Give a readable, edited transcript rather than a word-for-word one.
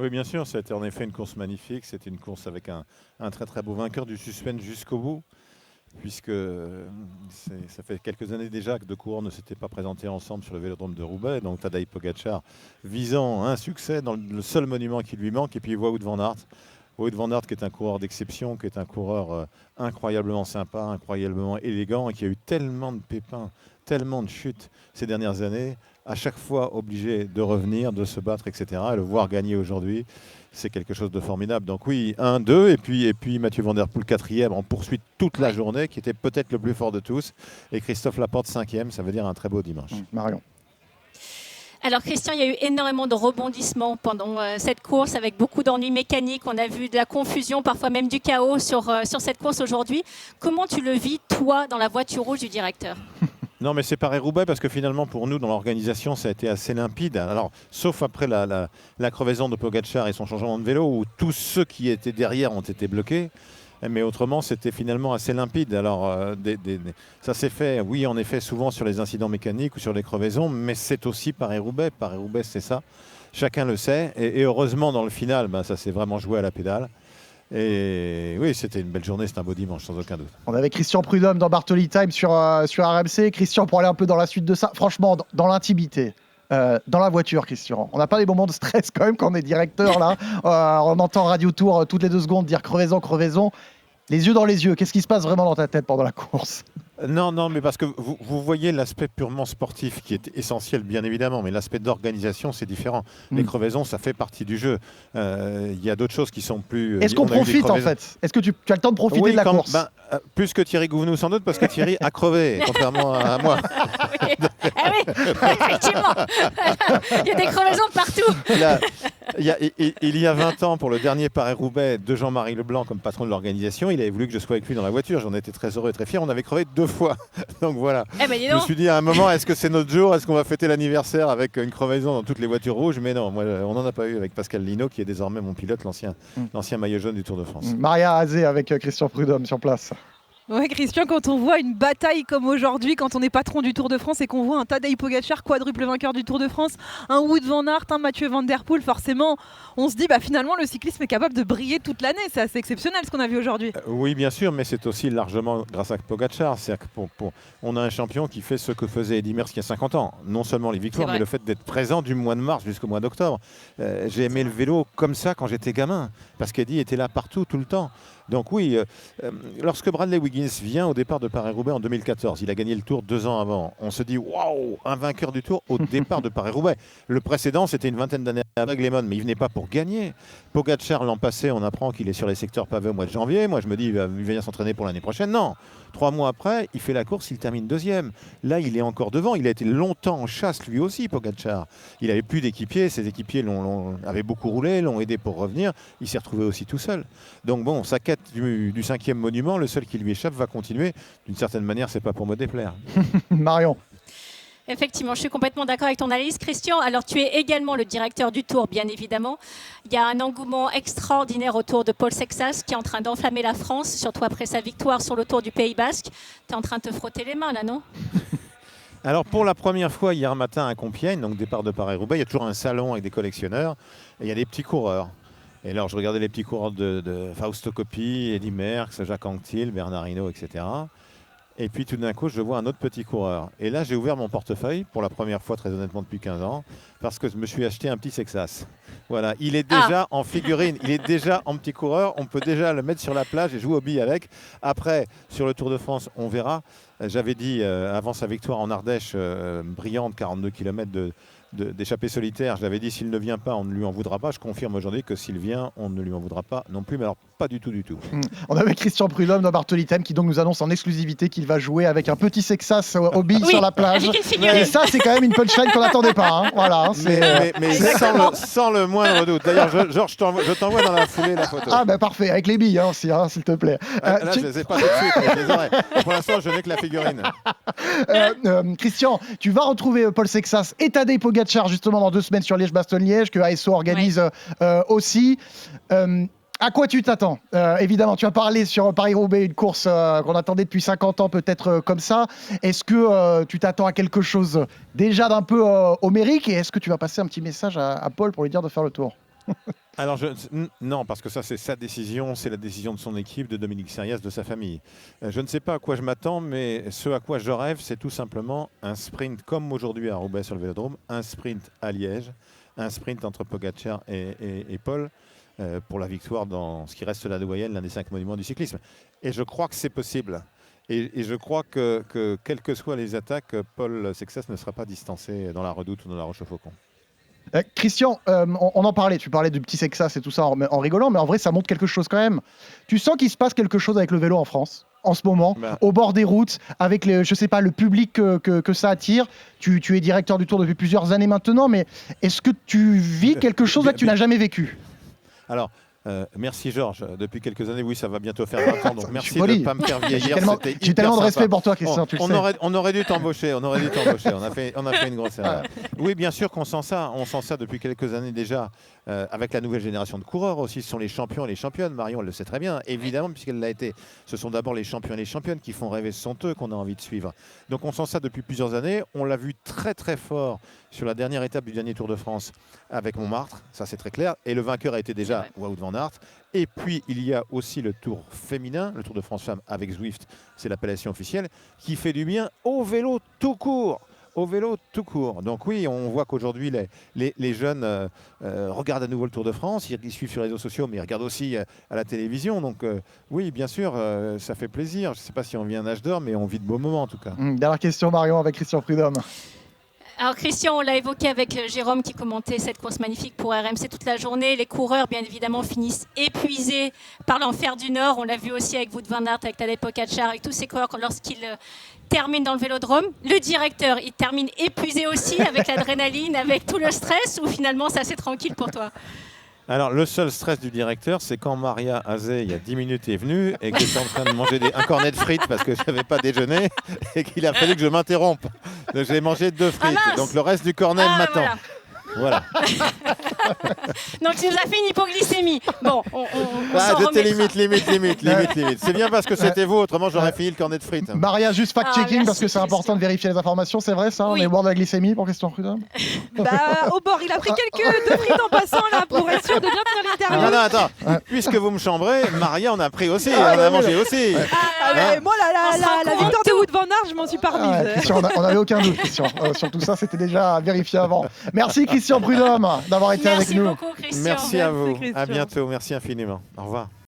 Oui, bien sûr, ça a été en effet une course magnifique. C'était une course avec un très très beau vainqueur du suspense jusqu'au bout, puisque ça fait quelques années déjà que deux coureurs ne s'étaient pas présentés ensemble sur le Vélodrome de Roubaix. Donc Tadej Pogacar visant un succès dans le seul monument qui lui manque, et puis Wout van Aert. Wout van Aert qui est un coureur d'exception, qui est un coureur incroyablement sympa, incroyablement élégant, et qui a eu tellement de pépins, tellement de chutes ces dernières années, à chaque fois obligé de revenir, de se battre, etc. Et le voir gagner aujourd'hui, c'est quelque chose de formidable. Donc oui, 1-2, et puis Mathieu Van Der Poel 4e en poursuite toute la journée, qui était peut-être le plus fort de tous, et Christophe Laporte 5e, ça veut dire un très beau dimanche. Marion. Alors Christian, il y a eu énormément de rebondissements pendant cette course avec beaucoup d'ennuis mécaniques. On a vu de la confusion, parfois même du chaos sur cette course aujourd'hui. Comment tu le vis, toi, dans la voiture rouge du directeur? Non, mais c'est Paris-Roubaix parce que finalement, pour nous, dans l'organisation, ça a été assez limpide. Alors, sauf après la crevaison de Pogacar et son changement de vélo, où tous ceux qui étaient derrière ont été bloqués. Mais autrement, c'était finalement assez limpide. Alors, ça s'est fait, oui, en effet, souvent sur les incidents mécaniques ou sur les crevaisons, mais c'est aussi Paris-Roubaix. Paris-Roubaix, c'est ça. Chacun le sait. Et heureusement, dans le final, ça s'est vraiment joué à la pédale. Et oui, c'était une belle journée, c'est un beau dimanche, sans aucun doute. On avait Christian Prudhomme dans Bartoli Time sur RMC. Christian, pour aller un peu dans la suite de ça, franchement, dans l'intimité, dans la voiture, Christian, on n'a pas des moments de stress quand même quand on est directeur là. On entend Radio Tour toutes les 2 secondes dire crevaison, crevaison. Les yeux dans les yeux, qu'est-ce qui se passe vraiment dans ta tête pendant la course? Non, mais parce que vous voyez l'aspect purement sportif qui est essentiel, bien évidemment, mais l'aspect d'organisation, c'est différent. Les crevaisons, ça fait partie du jeu. Il y a d'autres choses qui sont plus... Est-ce qu'on profite, en fait? Est-ce que tu as le temps de profiter de la course? Plus que Thierry Gouvenou, sans doute, parce que Thierry a crevé, contrairement à moi. Ah oui, effectivement. Il y a des crevaisons partout. Il y a 20 ans, pour le dernier Paris-Roubaix de Jean-Marie Leblanc comme patron de l'organisation, il avait voulu que je sois avec lui dans la voiture. J'en étais très heureux et très fier. On avait crevé 2 fois. Donc voilà. Je me suis dit à un moment, est-ce que c'est notre jour? Est-ce qu'on va fêter l'anniversaire avec une crevaison dans toutes les voitures rouges? Mais non, moi, on n'en a pas eu avec Pascal Lino, qui est désormais mon pilote, l'ancien maillot jaune du Tour de France. Maria Azé avec Christian Prudhomme sur place. Ouais, Christian, quand on voit une bataille comme aujourd'hui, quand on est patron du Tour de France et qu'on voit un Tadej Pogacar, quadruple vainqueur du Tour de France, un Wout van Aert, un Mathieu Van Der Poel, forcément, on se dit finalement le cyclisme est capable de briller toute l'année. C'est assez exceptionnel ce qu'on a vu aujourd'hui. Oui, bien sûr, mais c'est aussi largement grâce à Pogacar. C'est-à-dire on a un champion qui fait ce que faisait Eddy Merckx il y a 50 ans. Non seulement les victoires, mais le fait d'être présent du mois de mars jusqu'au mois d'octobre. J'ai aimé le vélo comme ça quand j'étais gamin, parce qu'Eddy était là partout, tout le temps. Donc oui, lorsque Bradley Wiggins vient au départ de Paris-Roubaix en 2014, il a gagné le Tour 2 ans avant. On se dit, waouh, un vainqueur du Tour au départ de Paris-Roubaix. Le précédent, c'était une vingtaine d'années avec Lehmann, mais il venait pas pour gagner. Pogacar, l'an passé, on apprend qu'il est sur les secteurs pavés au mois de janvier. Moi, je me dis, il va venir s'entraîner pour l'année prochaine. Non, 3 mois après, il fait la course, il termine 2e. Là, il est encore devant. Il a été longtemps en chasse, lui aussi, Pogacar. Il n'avait plus d'équipiers. Ses équipiers avaient beaucoup roulé, l'ont aidé pour revenir. Il s'est retrouvé aussi tout seul. Donc bon, sa quête du 5e monument, le seul qui lui échappe, va continuer. D'une certaine manière, c'est pas pour me déplaire. Marion. Effectivement, je suis complètement d'accord avec ton analyse. Christian, alors tu es également le directeur du Tour, bien évidemment. Il y a un engouement extraordinaire autour de Paul Sexas qui est en train d'enflammer la France, surtout après sa victoire sur le Tour du Pays Basque. Tu es en train de te frotter les mains là, non? Alors pour la première fois hier matin à Compiègne, donc départ de Paris-Roubaix, il y a toujours un salon avec des collectionneurs et il y a des petits coureurs. Et alors je regardais les petits coureurs de Fausto Coppi, Eddy Merckx, Jacques Anquetil, Bernard Hinault, etc. Et puis tout d'un coup, je vois un autre petit coureur. Et là, j'ai ouvert mon portefeuille pour la première fois, très honnêtement, depuis 15 ans, parce que je me suis acheté un petit Sexas. Voilà, il est déjà en figurine, il est déjà en petit coureur. On peut déjà le mettre sur la plage et jouer aux billes avec. Après, sur le Tour de France, on verra. J'avais dit, avant sa victoire en Ardèche, brillante, 42 km d'échappée solitaire, je l'avais dit, s'il ne vient pas, on ne lui en voudra pas. Je confirme aujourd'hui que s'il vient, on ne lui en voudra pas non plus, mais alors pas du tout. On avait Christian Prudhomme dans Bartoli Time qui donc nous annonce en exclusivité qu'il va jouer avec un petit Sexas au billes sur la plage. Et ça, c'est quand même une punchline qu'on n'attendait pas. Hein. Voilà, mais sans le moindre doute. D'ailleurs, Georges, je t'envoie dans la foulée la photo. Ah ben parfait, avec les billes aussi, hein, s'il te plaît. Là, je ne les ai pas tout de suite, mais je les aurai. Pour l'instant, je n'ai que la figurine. Christian, tu vas retrouver Paul Sexas et Tadej Pogacar justement dans 2 semaines sur Liège-Bastogne-Liège que ASO organise aussi. À quoi tu t'attends? Évidemment, tu as parlé sur Paris-Roubaix, une course qu'on attendait depuis 50 ans, peut-être comme ça. Est-ce que tu t'attends à quelque chose déjà d'un peu homérique et est-ce que tu vas passer un petit message à Paul pour lui dire de faire le tour? Alors, non, parce que ça, c'est sa décision, c'est la décision de son équipe, de Dominique Sérias, de sa famille. Je ne sais pas à quoi je m'attends, mais ce à quoi je rêve, c'est tout simplement un sprint comme aujourd'hui à Roubaix sur le Vélodrome, un sprint à Liège, un sprint entre Pogacar et Paul pour la victoire dans ce qui reste la doyenne, l'un des 5 monuments du cyclisme. Et je crois que c'est possible. Et je crois que quelles que soient les attaques, Paul Sexas ne sera pas distancé dans la Redoute ou dans la Rochefaucon. Christian, on en parlait, tu parlais du petit Sexas et tout ça en rigolant, mais en vrai, ça montre quelque chose quand même. Tu sens qu'il se passe quelque chose avec le vélo en France en ce moment, au bord des routes, avec je sais pas, le public que ça attire. Tu es directeur du Tour depuis plusieurs années maintenant, mais est-ce que tu vis quelque chose là que tu n'as jamais vécu? Alors, merci Georges. Depuis quelques années, oui, ça va bientôt faire 20 ans. Donc merci de ne pas me faire vieillir. J'ai tellement de respect pour toi, Christian. On aurait dû t'embaucher. On a fait une grosse erreur. Oui, bien sûr qu'on sent ça. On sent ça depuis quelques années déjà. Avec la nouvelle génération de coureurs aussi, ce sont les champions et les championnes. Marion, elle le sait très bien, évidemment, puisqu'elle l'a été. Ce sont d'abord les champions et les championnes qui font rêver, ce sont eux qu'on a envie de suivre. Donc on sent ça depuis plusieurs années. On l'a vu très très fort sur la dernière étape du dernier Tour de France avec Montmartre, ça c'est très clair. Et le vainqueur a été déjà Wout van Aert. Et puis il y a aussi le Tour féminin, le Tour de France femmes avec Zwift, c'est l'appellation officielle, qui fait du bien au vélo tout court. Au vélo tout court. Donc oui, on voit qu'aujourd'hui, les jeunes regardent à nouveau le Tour de France, ils suivent sur les réseaux sociaux, mais ils regardent aussi à la télévision. Donc oui, bien sûr, ça fait plaisir. Je ne sais pas si on vit un âge d'or, mais on vit de beaux moments en tout cas. Dernière question, Marion, avec Christian Prudhomme. Alors Christian, on l'a évoqué avec Jérôme qui commentait cette course magnifique pour RMC toute la journée. Les coureurs, bien évidemment, finissent épuisés par l'enfer du Nord. On l'a vu aussi avec Wout van Aert, avec Tadej Pogacar, avec tous ces coureurs lorsqu'ils terminent dans le Vélodrome. Le directeur, il termine épuisé aussi avec l'adrénaline, avec tout le stress, ou finalement c'est assez tranquille pour toi? Alors, le seul stress du directeur, c'est quand Maria Azé, il y a 10 minutes, est venue et que j'étais en train de manger un cornet de frites parce que je n'avais pas déjeuné et qu'il a fallu que je m'interrompe. Donc, j'ai mangé 2 frites. Donc, le reste du cornet m'attend. Voilà. Donc tu nous as fait une hypoglycémie. Bon, on j'étais limite. C'est bien parce que c'était vous, autrement j'aurais fini le cornet de frites. Maria, juste fact-checking parce que c'est important de vérifier les informations, c'est vrai ça? On est au bord de la glycémie pour Christian Prudhomme? Au bord, il a pris quelques 2 frites en passant là pour être sûr de bien tenir l'interview. Non, attends. Puisque vous me chambrez, Maria, on a pris aussi, on a mangé aussi. Moi, la victoire de Wout van Aert, je m'en suis pas remise. Christian, on n'avait aucun doute, Christian. Sur tout ça, c'était déjà vérifié avant. Merci Christian Prudhomme d'avoir été avec nous. Merci beaucoup, Christian. Merci à vous. À bientôt. Merci infiniment. Au revoir.